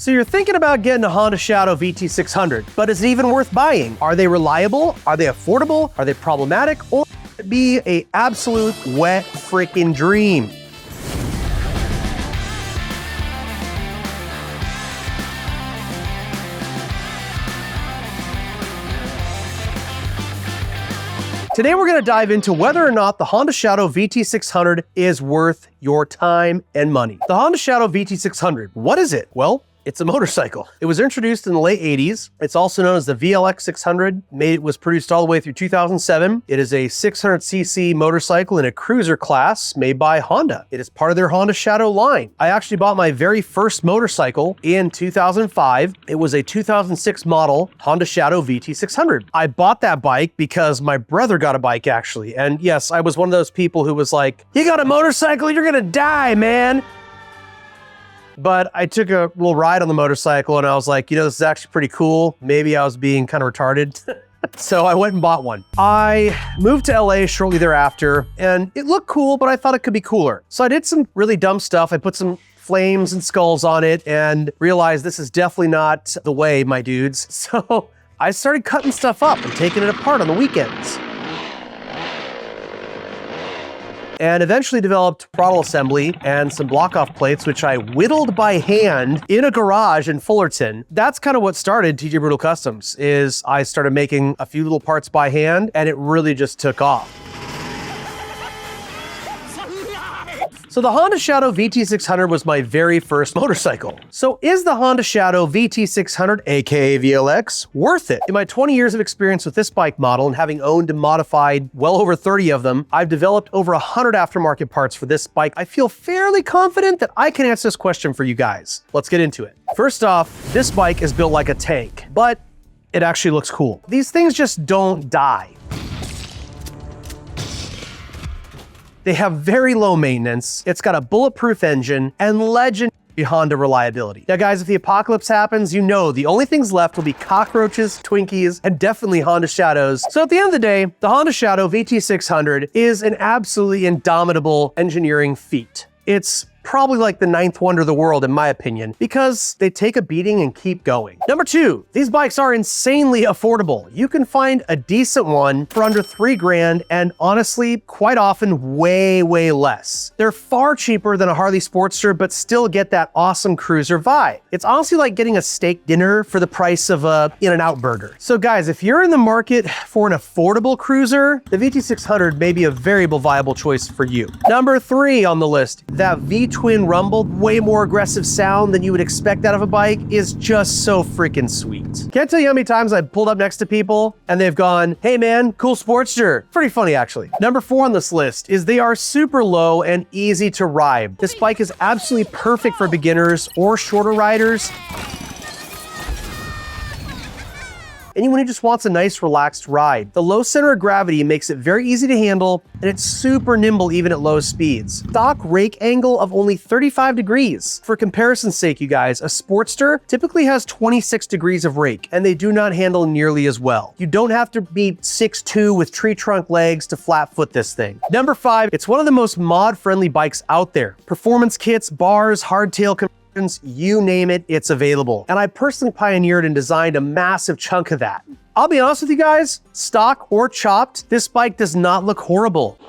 So you're thinking about getting a Honda Shadow VT600, but is it even worth buying? Are they reliable? Are they affordable? Are they problematic? Or could it be an absolute wet freaking dream? Today we're going to dive into whether or not the Honda Shadow VT600 is worth your time and money. The Honda Shadow VT600, what is it? Well, it's a motorcycle. It was introduced in the late 80s. It's also known as the VLX 600. It was produced all the way through 2007. It is a 600cc motorcycle in a cruiser class made by Honda. It is part of their Honda Shadow line. I actually bought my very first motorcycle in 2005. It was a 2006 model Honda Shadow VT600. I bought that bike because my brother got a bike actually. And yes, I was one of those people who was like, you got a motorcycle, you're gonna die, man. But I took a little ride on the motorcycle and I was like, you know, this is actually pretty cool. Maybe I was being kind of retarded. So I went and bought one. I moved to LA shortly thereafter and it looked cool, but I thought it could be cooler. So I did some really dumb stuff. I put some flames and skulls on it and realized this is definitely not the way, my dudes. So I started cutting stuff up and taking it apart on the weekends. And eventually developed throttle assembly and some block-off plates, which I whittled by hand in a garage in Fullerton. That's kind of what started TJ Brutal Customs, is I started making a few little parts by hand and it really just took off. So the Honda Shadow VT600 was my very first motorcycle. So is the Honda Shadow VT600, aka VLX, worth it? In my 20 years of experience with this bike model and having owned and modified well over 30 of them, I've developed over 100 aftermarket parts for this bike. I feel fairly confident that I can answer this question for you guys. Let's get into it. First off, this bike is built like a tank, but it actually looks cool. These things just don't die. They have very low maintenance, it's got a bulletproof engine, and legendary Honda reliability. Now guys, if the apocalypse happens, you know the only things left will be cockroaches, Twinkies, and definitely Honda Shadows. So at the end of the day, the Honda Shadow VT600 is an absolutely indomitable engineering feat. It's probably like the 9th wonder of the world in my opinion, because they take a beating and keep going. Number 2, these bikes are insanely affordable. You can find a decent one for under $3,000 and honestly, quite often way less. They're far cheaper than a Harley Sportster, but still get that awesome cruiser vibe. It's honestly like getting a steak dinner for the price of a In-N-Out burger. So guys, if you're in the market for an affordable cruiser, the VT600 may be a very viable choice for you. Number 3 on the list, that V-twin rumble, way more aggressive sound than you would expect out of a bike, is just so freaking sweet. Can't tell you how many times I've pulled up next to people and they've gone, hey man, cool Sportster. Pretty funny actually. Number 4 on this list is they are super low and easy to ride. This bike is absolutely perfect for beginners or shorter riders. Anyone who just wants a nice relaxed ride. The low center of gravity makes it very easy to handle and it's super nimble even at low speeds. Stock rake angle of only 35 degrees. For comparison's sake, you guys, a Sportster typically has 26 degrees of rake and they do not handle nearly as well. You don't have to be 6'2" with tree trunk legs to flat foot this thing. Number 5, it's one of the most mod-friendly bikes out there. Performance kits, bars, hardtail, you name it, it's available. And I personally pioneered and designed a massive chunk of that. I'll be honest with you guys, stock or chopped, this bike does not look horrible.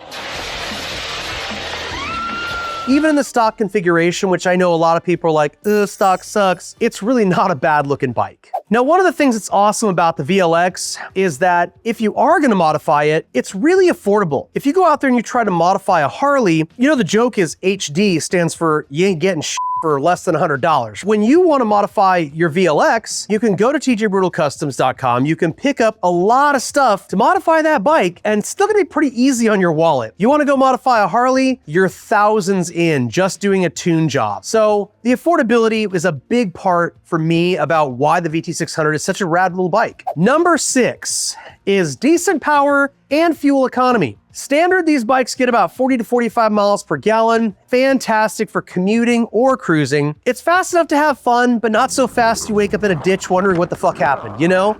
Even in the stock configuration, which I know a lot of people are like, ugh, stock sucks, it's really not a bad looking bike. Now, one of the things that's awesome about the VLX is that if you are gonna modify it, it's really affordable. If you go out there and you try to modify a Harley, you know the joke is HD stands for you ain't getting shit for less than $100. When you want to modify your VLX, you can go to tjbrutalcustoms.com. You can pick up a lot of stuff to modify that bike and it's still gonna be pretty easy on your wallet. You want to go modify a Harley, you're thousands in just doing a tune job. So the affordability is a big part for me about why the VT600 is such a rad little bike. Number 6 is decent power and fuel economy. Standard, these bikes get about 40 to 45 miles per gallon. Fantastic for commuting or cruising. It's fast enough to have fun, but not so fast you wake up in a ditch wondering what the fuck happened, you know?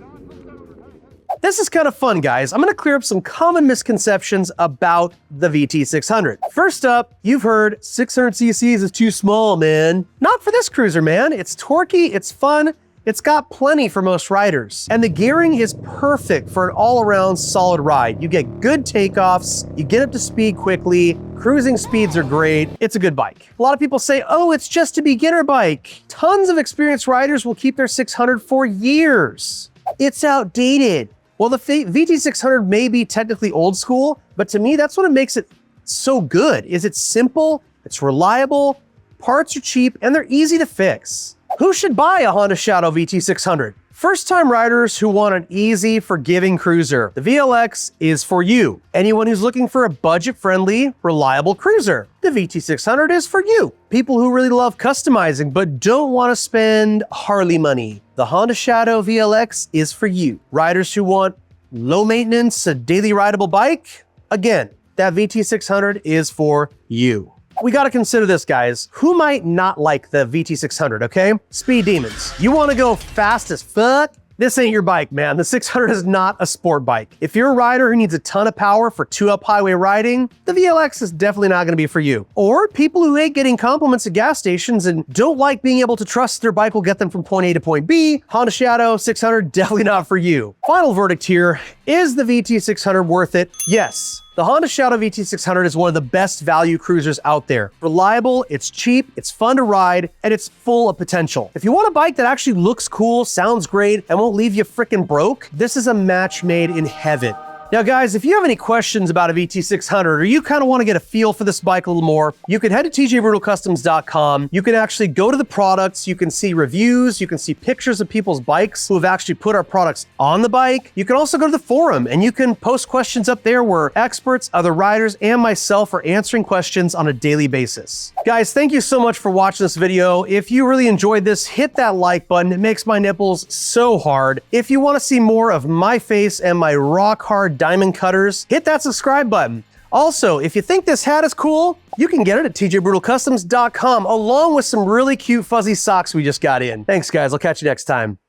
This is kind of fun, guys. I'm gonna clear up some common misconceptions about the VT600. First up, you've heard 600 cc's is too small, man. Not for this cruiser, man. It's torquey, it's fun, it's got plenty for most riders. And the gearing is perfect for an all-around solid ride. You get good takeoffs, you get up to speed quickly, cruising speeds are great, it's a good bike. A lot of people say, oh, it's just a beginner bike. Tons of experienced riders will keep their 600 for years. It's outdated. Well, the VT600 may be technically old school, but to me, that's what makes it so good, is it's simple, it's reliable, parts are cheap, and they're easy to fix. Who should buy a Honda Shadow VT600? First-time riders who want an easy, forgiving cruiser. The VLX is for you. Anyone who's looking for a budget-friendly, reliable cruiser. The VT600 is for you. People who really love customizing but don't want to spend Harley money. The Honda Shadow VLX is for you. Riders who want low maintenance, a daily rideable bike? Again, that VT600 is for you. We gotta consider this, guys. Who might not like the VT600, okay? Speed demons. You wanna go fast as fuck? This ain't your bike, man. The 600 is not a sport bike. If you're a rider who needs a ton of power for 2-up highway riding, the VLX is definitely not gonna be for you. Or people who hate getting compliments at gas stations and don't like being able to trust their bike will get them from point A to point B, Honda Shadow 600, definitely not for you. Final verdict here, is the VT600 worth it? Yes. The Honda Shadow VT600 is one of the best value cruisers out there. Reliable, it's cheap, it's fun to ride, and it's full of potential. If you want a bike that actually looks cool, sounds great, and won't leave you freaking broke, this is a match made in heaven. Now guys, if you have any questions about a VT600 or you kind of want to get a feel for this bike a little more, you can head to tjbrutalcustoms.com. You can actually go to the products, you can see reviews, you can see pictures of people's bikes who have actually put our products on the bike. You can also go to the forum and you can post questions up there where experts, other riders, and myself are answering questions on a daily basis. Guys, thank you so much for watching this video. If you really enjoyed this, hit that like button. It makes my nipples so hard. If you want to see more of my face and my rock hard diamond cutters, hit that subscribe button. Also, if you think this hat is cool, you can get it at tjbrutalcustoms.com along with some really cute fuzzy socks we just got in. Thanks guys, I'll catch you next time.